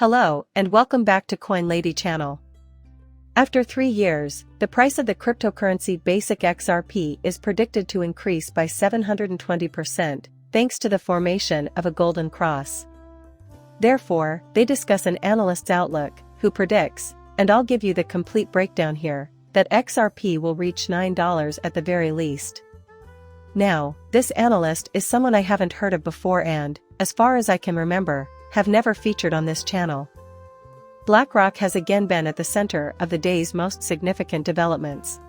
Hello, and welcome back to Coin Lady channel. After 3 years, the price of the cryptocurrency basic XRP is predicted to increase by 720%, thanks to the formation of a golden cross. Therefore, they discuss an analyst's outlook, who predicts, and I'll give you the complete breakdown here, that XRP will reach $9 at the very least. Now, this analyst is someone I haven't heard of before and, as far as I can remember, have never featured on this channel. BlackRock has again been at the center of the day's most significant developments.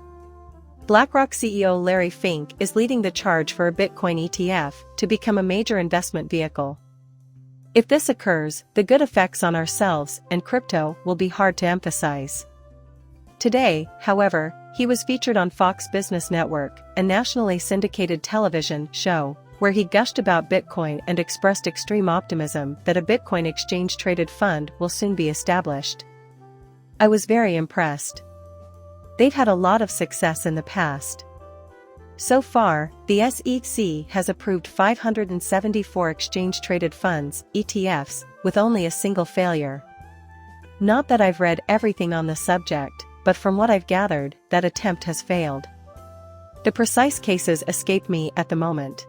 BlackRock CEO Larry Fink is leading the charge for a Bitcoin ETF to become a major investment vehicle. If this occurs, the good effects on ourselves and crypto will be hard to emphasize. Today, however, he was featured on Fox Business Network, a nationally syndicated television show, where he gushed about Bitcoin and expressed extreme optimism that a Bitcoin exchange-traded fund will soon be established. I was very impressed. They've had a lot of success in the past. So far, the SEC has approved 574 exchange-traded funds, ETFs, with only a single failure. Not that I've read everything on the subject, but from what I've gathered, that attempt has failed. The precise cases escape me at the moment.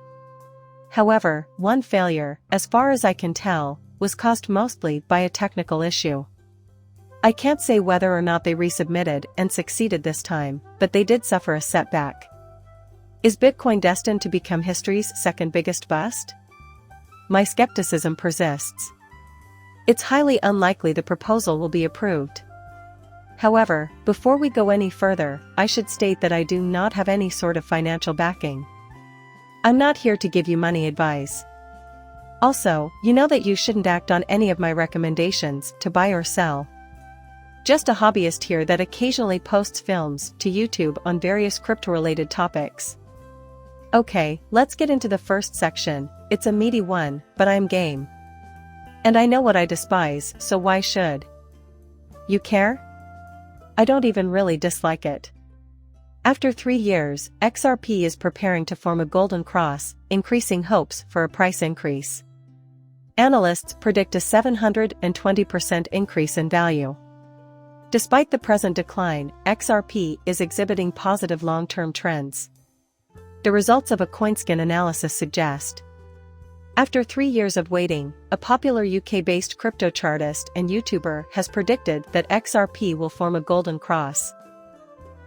However, one failure, as far as I can tell, was caused mostly by a technical issue. I can't say whether or not they resubmitted and succeeded this time, but they did suffer a setback. Is Bitcoin destined to become history's second biggest bust? My skepticism persists. It's highly unlikely the proposal will be approved. However, before we go any further, I should state that I do not have any sort of financial backing. I'm not here to give you money advice. Also, you know that you shouldn't act on any of my recommendations to buy or sell. Just a hobbyist here that occasionally posts films to YouTube on various crypto-related topics. Okay, let's get into the first section. It's a meaty one, but I'm game. And I know what I despise, so why should you care? I don't even really dislike it. After 3 years, XRP is preparing to form a golden cross, increasing hopes for a price increase. Analysts predict a 720% increase in value. Despite the present decline, XRP is exhibiting positive long-term trends. The results of a Coinskin analysis suggest. After 3 years of waiting, a popular UK-based crypto chartist and YouTuber has predicted that XRP will form a golden cross.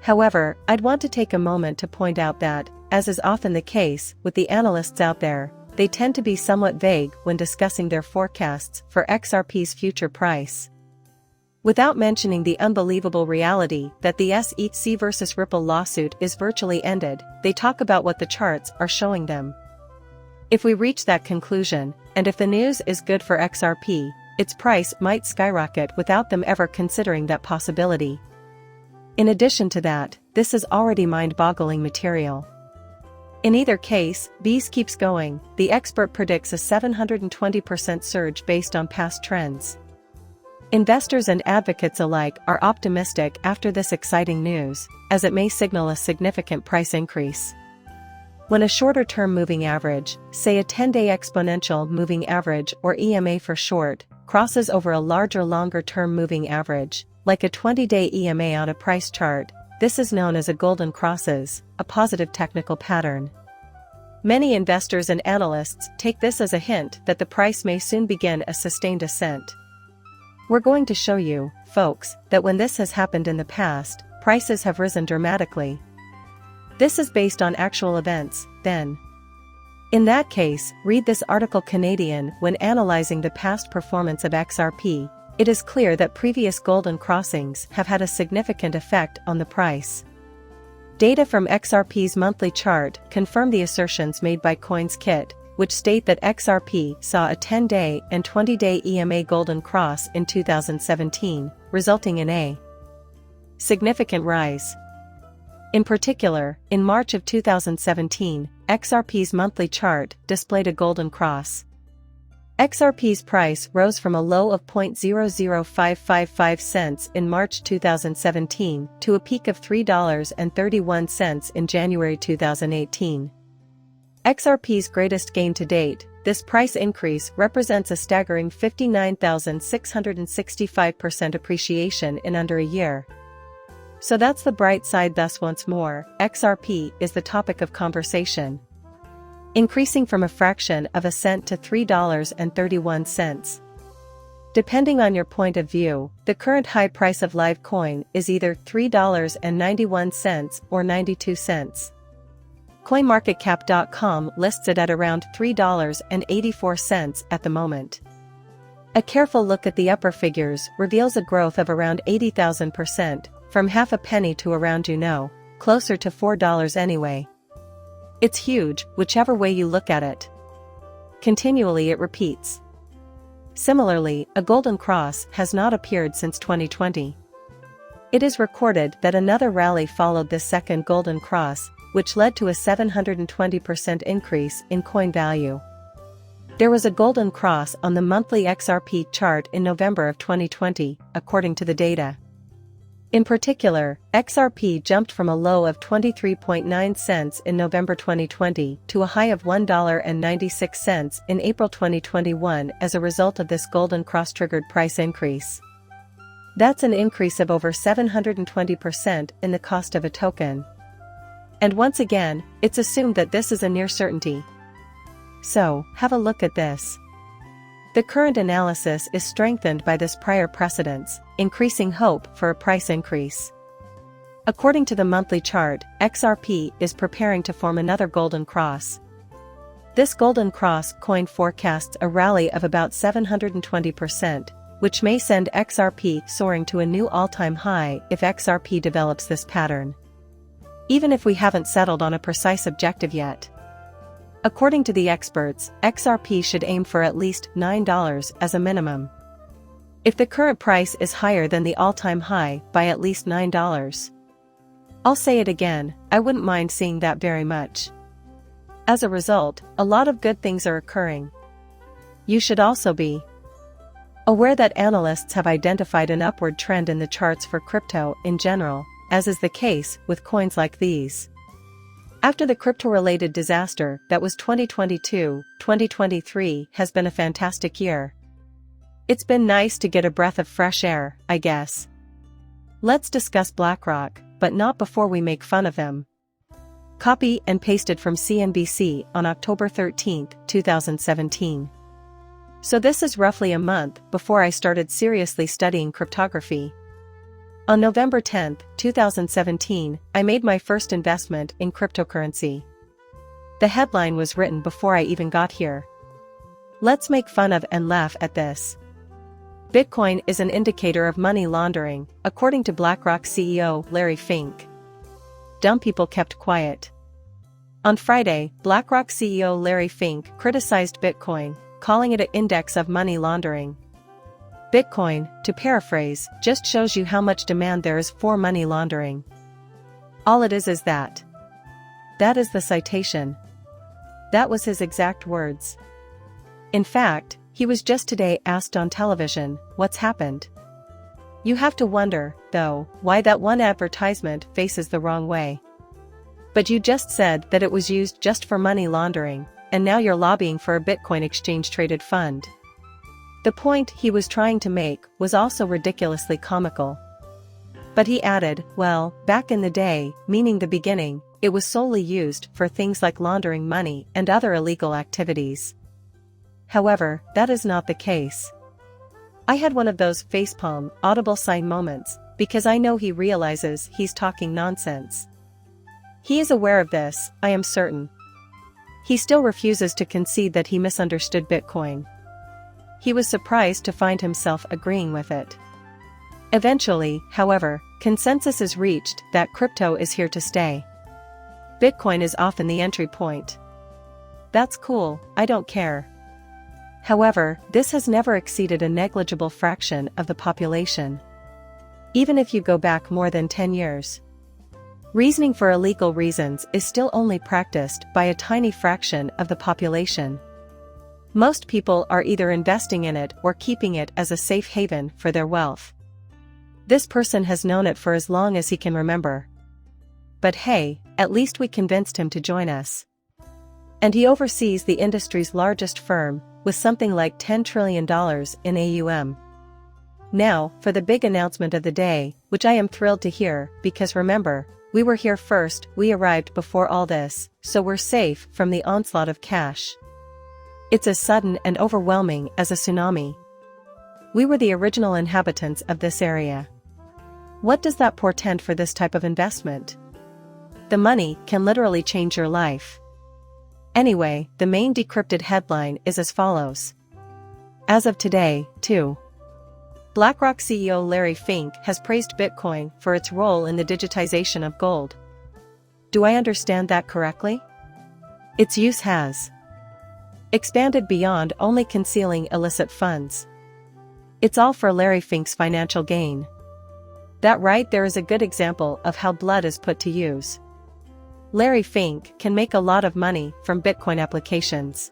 However, I'd want to take a moment to point out that, as is often the case with the analysts out there, they tend to be somewhat vague when discussing their forecasts for XRP's future price. Without mentioning the unbelievable reality that the SEC versus Ripple lawsuit is virtually ended, they talk about what the charts are showing them. If we reach that conclusion, and if the news is good for XRP, its price might skyrocket without them ever considering that possibility. In addition to that, this is already mind-boggling material. In either case, Bees keeps going. The expert predicts a 720% surge based on past trends. Investors and advocates alike are optimistic after this exciting news, as it may signal a significant price increase. When a shorter-term moving average, say a 10-day exponential moving average or EMA for short, crosses over a larger longer-term moving average, like a 20-day EMA on a price chart, this is known as a golden crosses, a positive technical pattern. Many investors and analysts take this as a hint that the price may soon begin a sustained ascent. We're going to show you, folks, that when this has happened in the past, prices have risen dramatically. This is based on actual events, then. In that case, read this article. Canadian. When analyzing the past performance of XRP, it is clear that previous golden crossings have had a significant effect on the price. Data from XRP's monthly chart confirm the assertions made by CoinsKit, which state that XRP saw a 10-day and 20-day EMA golden cross in 2017, resulting in a significant rise. In particular, in March of 2017, XRP's monthly chart displayed a golden cross. XRP's price rose from a low of 0.00555 cents in March 2017 to a peak of $3.31 in January 2018. XRP's greatest gain to date, this price increase represents a staggering 59,665% appreciation in under a year. So that's the bright side. Thus once more, XRP is the topic of conversation, increasing from a fraction of a cent to $3.31. Depending on your point of view, the current high price of live coin is either $3.91 or 92 cents. CoinMarketCap.com lists it at around $3.84 at the moment. A careful look at the upper figures reveals a growth of around 80,000%, from half a penny to around closer to $4 anyway. It's huge, whichever way you look at it. Continually it repeats. Similarly, a golden cross has not appeared since 2020. It is recorded that another rally followed this second golden cross, which led to a 720% increase in coin value. There was a golden cross on the monthly XRP chart in November of 2020, according to the data. In particular, XRP jumped from a low of 23.9 cents in November 2020 to a high of $1.96 in April 2021 as a result of this golden cross-triggered price increase. That's an increase of over 720% in the cost of a token. And once again, it's assumed that this is a near certainty. So, have a look at this. The current analysis is strengthened by this prior precedence, increasing hope for a price increase. According to the monthly chart, XRP is preparing to form another golden cross. This golden cross coin forecasts a rally of about 720%, which may send XRP soaring to a new all-time high if XRP develops this pattern. Even if we haven't settled on a precise objective yet. According to the experts, XRP should aim for at least $9 as a minimum. If the current price is higher than the all-time high by at least $9. I'll say it again, I wouldn't mind seeing that very much. As a result, a lot of good things are occurring. You should also be aware that analysts have identified an upward trend in the charts for crypto in general, as is the case with coins like these. After the crypto-related disaster that was 2022, 2023 has been a fantastic year. It's been nice to get a breath of fresh air, I guess. Let's discuss BlackRock, but not before we make fun of them. Copy and pasted from CNBC on October 13, 2017. So this is roughly a month before I started seriously studying cryptography. On November 10, 2017, I made my first investment in cryptocurrency. The headline was written before I even got here. Let's make fun of and laugh at this. Bitcoin is an indicator of money laundering, according to BlackRock CEO Larry Fink. Dumb people kept quiet. On Friday, BlackRock CEO Larry Fink criticized Bitcoin, calling it an index of money laundering. Bitcoin, to paraphrase, just shows you how much demand there is for money laundering. All it is that. That is the citation. That was his exact words. In fact, he was just today asked on television, what's happened? You have to wonder, though, why that one advertisement faces the wrong way. But you just said that it was used just for money laundering, and now you're lobbying for a Bitcoin exchange-traded fund. The point he was trying to make was also ridiculously comical. But he added, well, back in the day, meaning the beginning, it was solely used for things like laundering money and other illegal activities. However, that is not the case. I had one of those facepalm, audible sign moments, because I know he realizes he's talking nonsense. He is aware of this, I am certain. He still refuses to concede that he misunderstood Bitcoin. He was surprised to find himself agreeing with it. Eventually, however, consensus is reached that crypto is here to stay. Bitcoin is often the entry point. That's cool, I don't care. However, this has never exceeded a negligible fraction of the population. Even if you go back more than 10 years. Reasoning for illegal reasons is still only practiced by a tiny fraction of the population. Most people are either investing in it or keeping it as a safe haven for their wealth. This person has known it for as long as he can remember. But hey, at least we convinced him to join us. And he oversees the industry's largest firm, with something like $10 trillion in AUM. Now, for the big announcement of the day, which I am thrilled to hear, because remember, we were here first, we arrived before all this, so we're safe from the onslaught of cash. It's as sudden and overwhelming as a tsunami. We were the original inhabitants of this area. What does that portend for this type of investment? The money can literally change your life. Anyway, the main decrypted headline is as follows. As of today, too. BlackRock CEO Larry Fink has praised Bitcoin for its role in the digitization of gold. Do I understand that correctly? Its use has expanded beyond only concealing illicit funds. It's all for Larry Fink's financial gain. That right there is a good example of how blood is put to use. Larry Fink can make a lot of money from Bitcoin applications.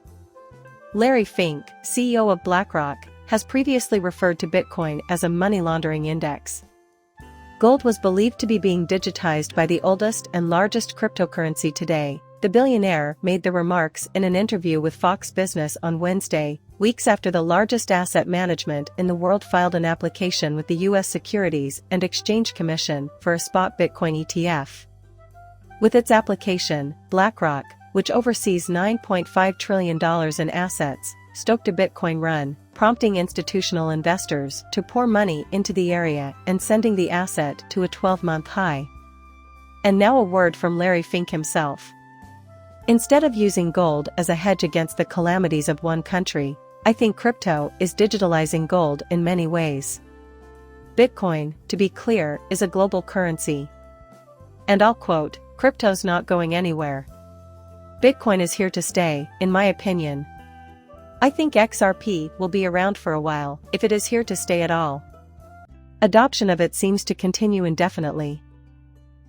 Larry Fink, CEO of BlackRock, has previously referred to Bitcoin as a money laundering index. Gold was believed to be being digitized by the oldest and largest cryptocurrency today. The billionaire made the remarks in an interview with Fox Business on Wednesday, weeks after the largest asset management in the world filed an application with the U.S. Securities and Exchange Commission for a spot Bitcoin ETF. With its application, BlackRock, which oversees $9.5 trillion in assets, stoked a Bitcoin run, prompting institutional investors to pour money into the area and sending the asset to a 12-month high. And now a word from Larry Fink himself. Instead of using gold as a hedge against the calamities of one country, I think crypto is digitalizing gold in many ways. Bitcoin, to be clear, is a global currency. And I'll quote, "Crypto's not going anywhere. Bitcoin is here to stay, in my opinion. I think XRP will be around for a while, if it is here to stay at all. Adoption of it seems to continue indefinitely.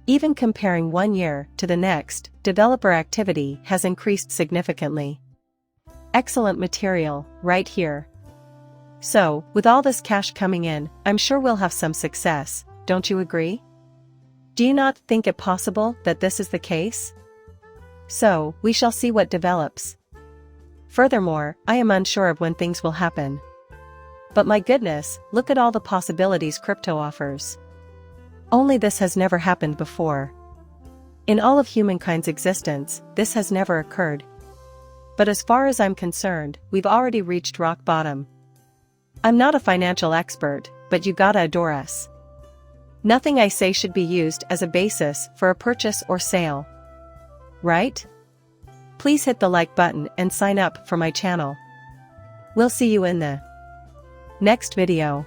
Even comparing one year to the next, developer activity has increased significantly. Excellent material, right here. So, with all this cash coming in, I'm sure we'll have some success, don't you agree? Do you not think it possible that this is the case? So, we shall see what develops. Furthermore, I am unsure of when things will happen. But my goodness, look at all the possibilities crypto offers. Only this has never happened before. In all of humankind's existence, this has never occurred. But as far as I'm concerned, we've already reached rock bottom. I'm not a financial expert, but you gotta adore us. Nothing I say should be used as a basis for a purchase or sale. Right? Please hit the like button and sign up for my channel. We'll see you in the next video.